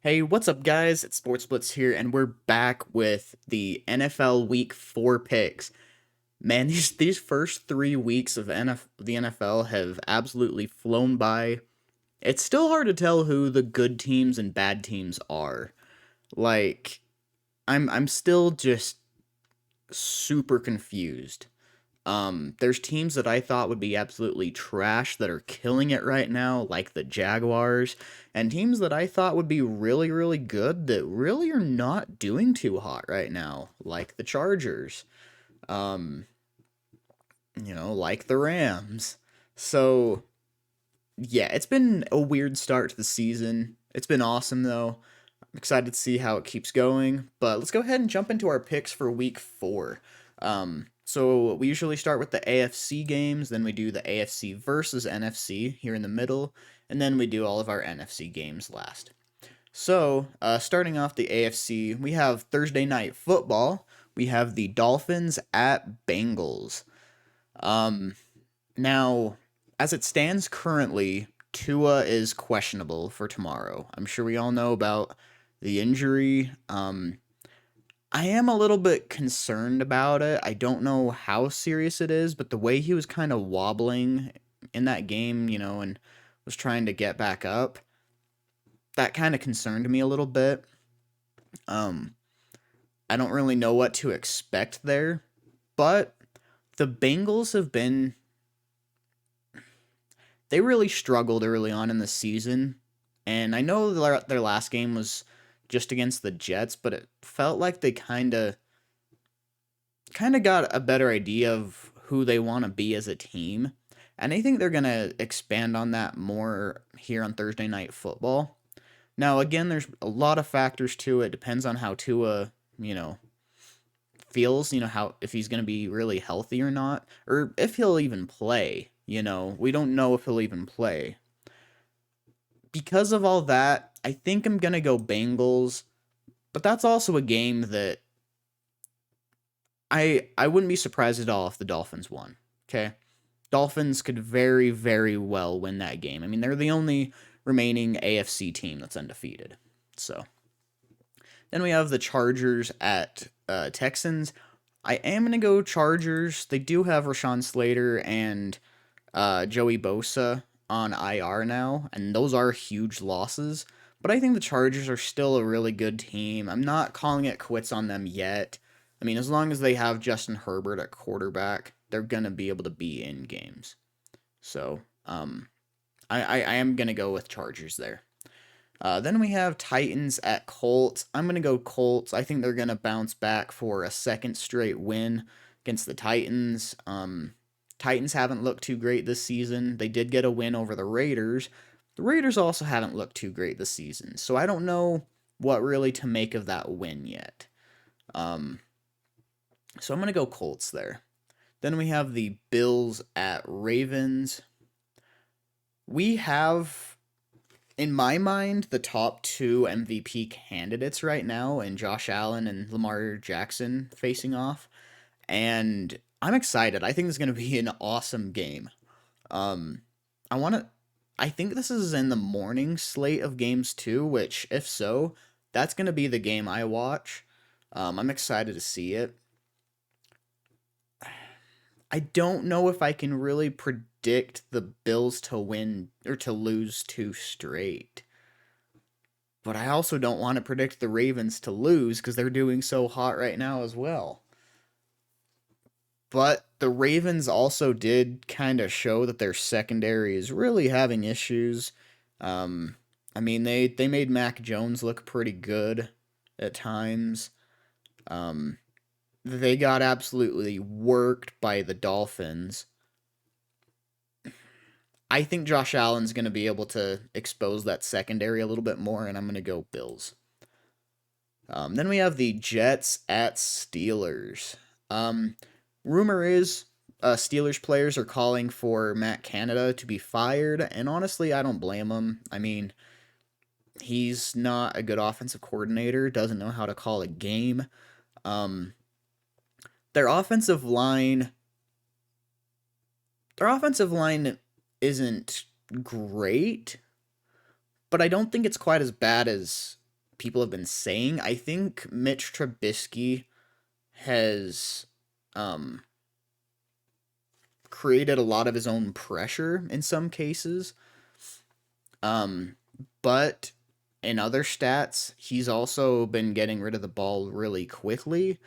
Hey, what's up, guys? It's Sports Blitz here, and we're back with the NFL Week 4 picks. Man, these first 3 weeks of the NFL have absolutely flown by. It's still hard to tell who the good teams and bad teams are. Like, I'm still just super confused. There's teams that I thought would be absolutely trash that are killing it right now, like the Jaguars, and teams that I thought would be really, really good that really are not doing too hot right now, like the Chargers. Um, like the Rams. So, yeah, it's been a weird start to the season. It's been awesome though. I'm excited to see how it keeps going. But let's go ahead and jump into our picks for week 4. So we usually start with the AFC games, then we do the AFC versus NFC here in the middle, and then we do all of our NFC games last. So, starting off the AFC, we have Thursday night football. We have the Dolphins at Bengals. Um, Now, as it stands currently, Tua is questionable for tomorrow. I'm sure we all know about the injury. I am a little bit concerned about it. I don't know how serious it is, but the way he was kind of wobbling in that game, and was trying to get back up, that kind of concerned me a little bit. Um, I don't really know what to expect there, but the Bengals have been they really struggled early on in the season. And I know their last game was just against the Jets, but it felt like they kind of got a better idea of who they want to be as a team. And I think they're going to expand on that more here on Thursday Night Football. Now, again, there's a lot of factors to it. Depends on how Tua, feels, how if he's going to be really healthy or not, or if he'll even play. We don't know if he'll even play. Because of all that, I think I'm going to go Bengals, but that's also a game that I wouldn't be surprised at all if the Dolphins won. Okay? Dolphins could very, very well win that game. I mean, they're the only remaining AFC team that's undefeated. So, then we have the Chargers at Texans. I am going to go Chargers. They do have Rashawn Slater and Joey Bosa on IR now, and those are huge losses. But I think the Chargers are still a really good team. I'm not calling it quits on them yet. I mean, as long as they have Justin Herbert at quarterback, they're gonna be able to be in games. So, I am gonna go with Chargers there. Then we have Titans at Colts. I'm gonna go Colts. I think they're gonna bounce back for a second straight win against the Titans. Titans haven't looked too great this season. They did get a win over the Raiders. The Raiders also haven't looked too great this season, so I don't know what really to make of that win yet. Um, so I'm gonna go Colts there. Then we have the Bills at Ravens. We have, in my mind, the top two MVP candidates right now, and Josh Allen and Lamar Jackson facing off. And I'm excited. I think it's going to be an awesome game. Um, I want to. I think this is in the morning slate of games too. Which, if so, that's going to be the game I watch. I'm excited to see it. I don't know if I can really predict the Bills to win or to lose two straight. But I also don't want to predict the Ravens to lose because they're doing so hot right now as well. But the Ravens also did kind of show that their secondary is really having issues. Um, I mean, they made Mac Jones look pretty good at times. Um, they got absolutely worked by the Dolphins. I think Josh Allen's going to be able to expose that secondary a little bit more, and I'm going to go Bills. Then we have the Jets at Steelers. Um, Rumor is Steelers players are calling for Matt Canada to be fired, and honestly, I don't blame him. I mean, he's not a good offensive coordinator, doesn't know how to call a game. Um, their offensive line, their offensive line isn't great, but I don't think it's quite as bad as people have been saying. I think Mitch Trubisky has um, created a lot of his own pressure in some cases. Um, but in other stats, he's also been getting rid of the ball really quickly.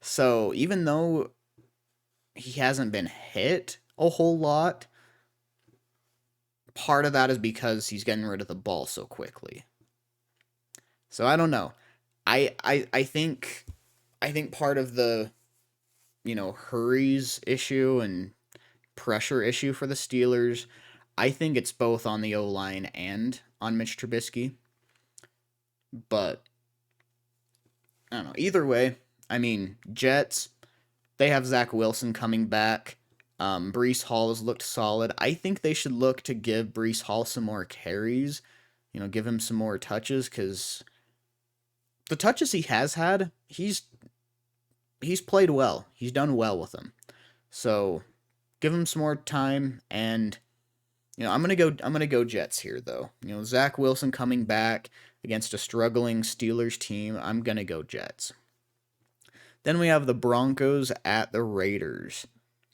So even though he hasn't been hit a whole lot, part of that is because he's getting rid of the ball so quickly. So I don't know. I think part of the hurries issue and pressure issue for the Steelers, I think it's both on the O line and on Mitch Trubisky. But I don't know. Either way, I mean, Jets, they have Zach Wilson coming back. Breece Hall has looked solid. I think they should look to give Breece Hall some more carries, give him some more touches, because the touches he has had, he's played well. He's done well with them. So give him some more time, and I'm gonna go Jets here though. Zach Wilson coming back against a struggling Steelers team. I'm gonna go Jets. Then we have the Broncos at the Raiders.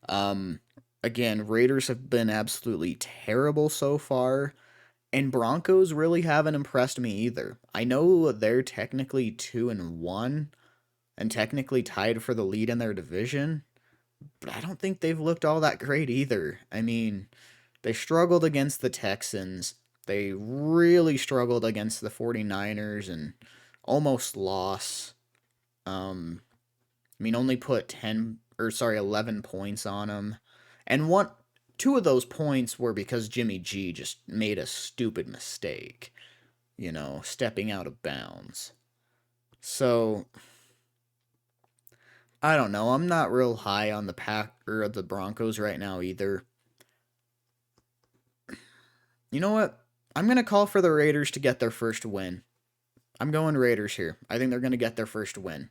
Um, Again, Raiders have been absolutely terrible so far, and Broncos really haven't impressed me either. I know they're technically 2-1 and technically tied for the lead in their division, but I don't think they've looked all that great either. I mean, they struggled against the Texans. They really struggled against the 49ers and almost lost. Only put 11 points on them. And two of those points were because Jimmy G just made a stupid mistake, stepping out of bounds. So I don't know. I'm not real high on the Pack or the Broncos right now either. You know what? I'm going to call for the Raiders to get their first win. I'm going Raiders here. I think they're going to get their first win,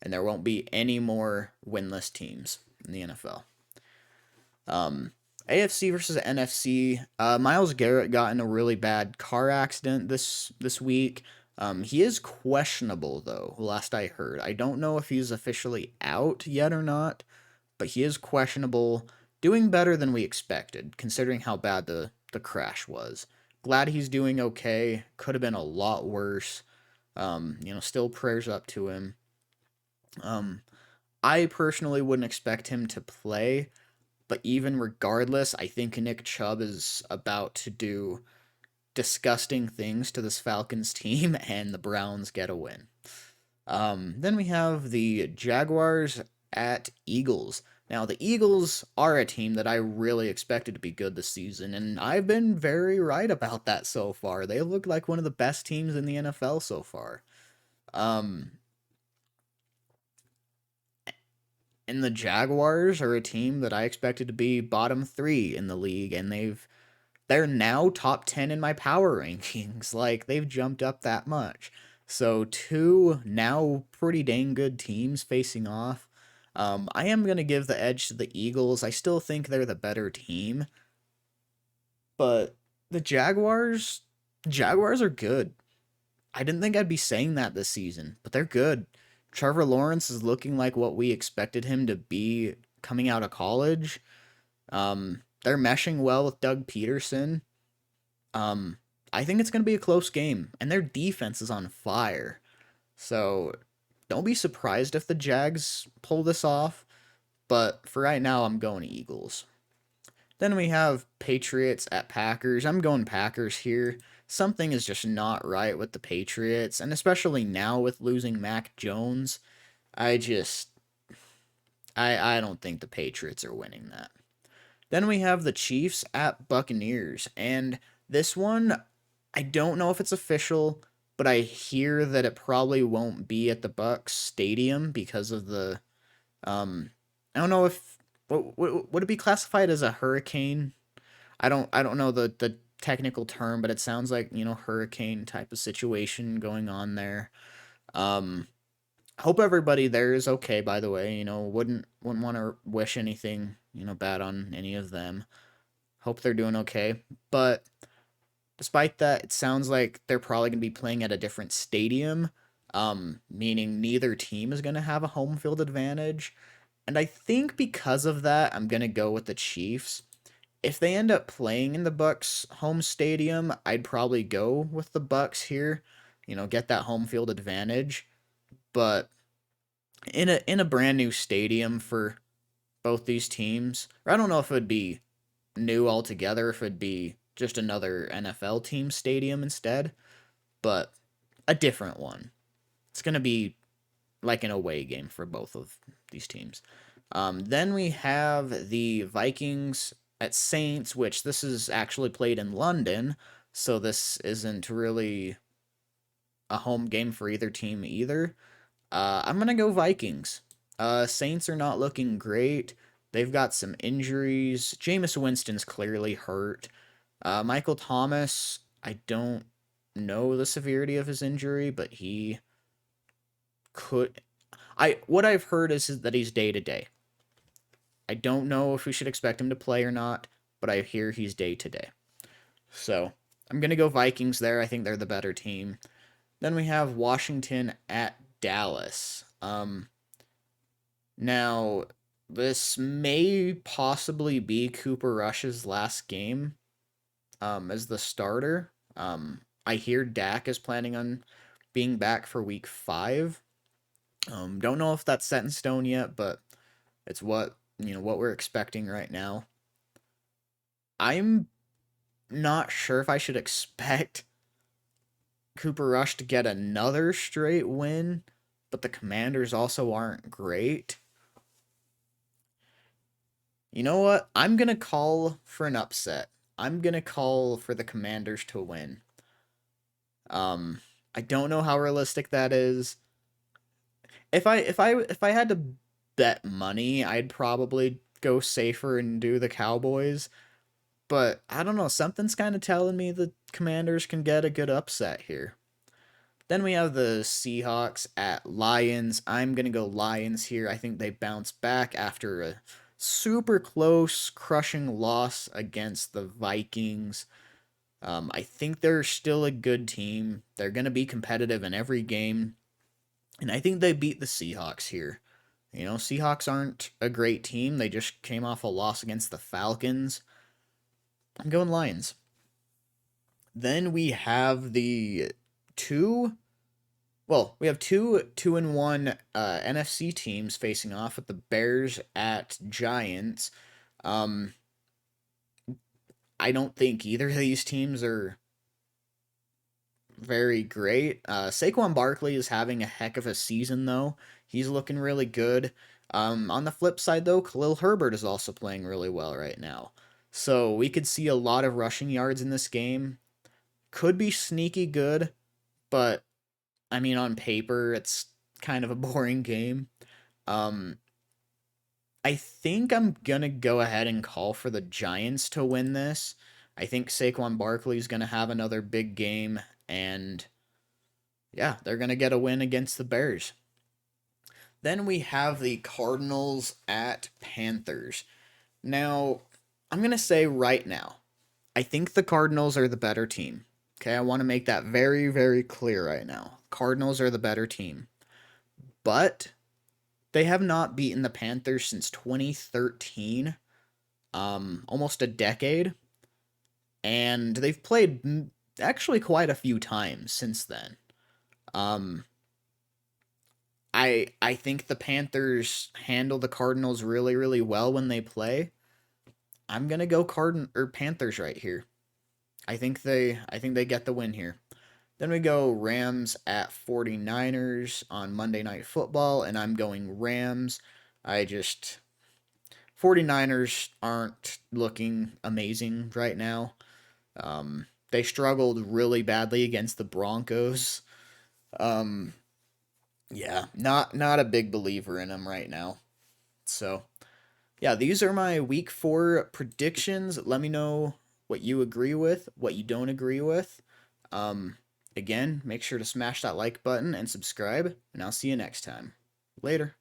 and there won't be any more winless teams in the NFL. AFC versus NFC. Myles Garrett got in a really bad car accident this week. He is questionable though, last I heard. I don't know if he's officially out yet or not, but he is questionable. Doing better than we expected, considering how bad the crash was. Glad he's doing okay. Could have been a lot worse. Still prayers up to him. I personally wouldn't expect him to play, but even regardless, I think Nick Chubb is about to do disgusting things to this Falcons team, and the Browns get a win. Then we have the Jaguars at Eagles. Now, the Eagles are a team that I really expected to be good this season, and I've been very right about that so far. They look like one of the best teams in the NFL so far. Um, and the Jaguars are a team that I expected to be bottom 3 in the league, and they're now top 10 in my power rankings. Like, they've jumped up that much. So, two now pretty dang good teams facing off. I am going to give the edge to the Eagles. I still think they're the better team. But the Jaguars are good. I didn't think I'd be saying that this season, but they're good. Trevor Lawrence is looking like what we expected him to be coming out of college. They're meshing well with Doug Peterson. I think it's going to be a close game, and their defense is on fire. So don't be surprised if the Jags pull this off, but for right now, I'm going Eagles. Then we have Patriots at Packers. I'm going Packers here. Something is just not right with the Patriots, and especially now with losing Mac Jones. I don't think the Patriots are winning that. Then we have the Chiefs at Buccaneers, and this one, I don't know if it's official, but I hear that it probably won't be at the Bucs Stadium because of the I don't know if would it be classified as a hurricane? I don't know the technical term, but it sounds like, hurricane type of situation going on there. Um Hope everybody there is okay, by the way. Wouldn't want to wish anything, bad on any of them. Hope they're doing okay. But Despite that, it sounds like they're probably going to be playing at a different stadium, meaning neither team is going to have a home field advantage. And I think because of that, I'm going to go with the Chiefs. If they end up playing in the Bucks home stadium, I'd probably go with the Bucks here, get that home field advantage. But in a brand new stadium for both these teams, or I don't know if it would be new altogether, if it'd be just another NFL team stadium instead, but a different one. It's going to be like an away game for both of these teams. Then we have the Vikings at Saints, which this is actually played in London, so this isn't really a home game for either team either. I'm going to go Vikings. Saints are not looking great. They've got some injuries. Jameis Winston's clearly hurt. Michael Thomas, I don't know the severity of his injury, but he could. What I've heard is that he's day to day. I don't know if we should expect him to play or not, but I hear he's day to day. So I'm gonna go Vikings there. I think they're the better team. Then we have Washington at Dallas. Now this may possibly be Cooper Rush's last game as the starter. I hear Dak is planning on being back for week 5. Don't know if that's set in stone yet, but it's what we're expecting right now. I'm not sure if I should expect Cooper Rush to get another straight win, but the Commanders also aren't great. You know what? I'm going to call for an upset. I'm going to call for the Commanders to win. I don't know how realistic that is. If I had to bet money, I'd probably go safer and do the Cowboys. But I don't know, something's kind of telling me the Commanders can get a good upset here. Then we have the Seahawks at Lions. I'm going to go Lions here. I think they bounce back after a super close, crushing loss against the Vikings. I think they're still a good team. They're going to be competitive in every game. And I think they beat the Seahawks here. Seahawks aren't a great team. They just came off a loss against the Falcons. I'm going Lions. Then we have the two. Well, we have two 2-1 NFC teams facing off with the Bears at Giants. Um, I don't think either of these teams are very great. Saquon Barkley is having a heck of a season, though. He's looking really good. On the flip side, though, Khalil Herbert is also playing really well right now. So we could see a lot of rushing yards in this game. Could be sneaky good, but I mean, on paper, it's kind of a boring game. Um, I think I'm gonna go ahead and call for the Giants to win this. I think Saquon Barkley's gonna have another big game, and yeah, they're gonna get a win against the Bears. Then we have the Cardinals at Panthers. Now, I'm gonna say right now, I think the Cardinals are the better team. Okay, I want to make that very, very clear right now. Cardinals are the better team. But they have not beaten the Panthers since 2013, almost a decade. And they've played actually quite a few times since then. Um, I think the Panthers handle the Cardinals really, really well when they play. I'm gonna go Panthers right here. I think they get the win here. Then we go Rams at 49ers on Monday Night Football, and I'm going Rams. 49ers aren't looking amazing right now. They struggled really badly against the Broncos. Um, yeah, not a big believer in them right now. So, yeah, these are my week 4 predictions. Let me know what you agree with, what you don't agree with. Um, Again, make sure to smash that like button and subscribe, and I'll see you next time. Later.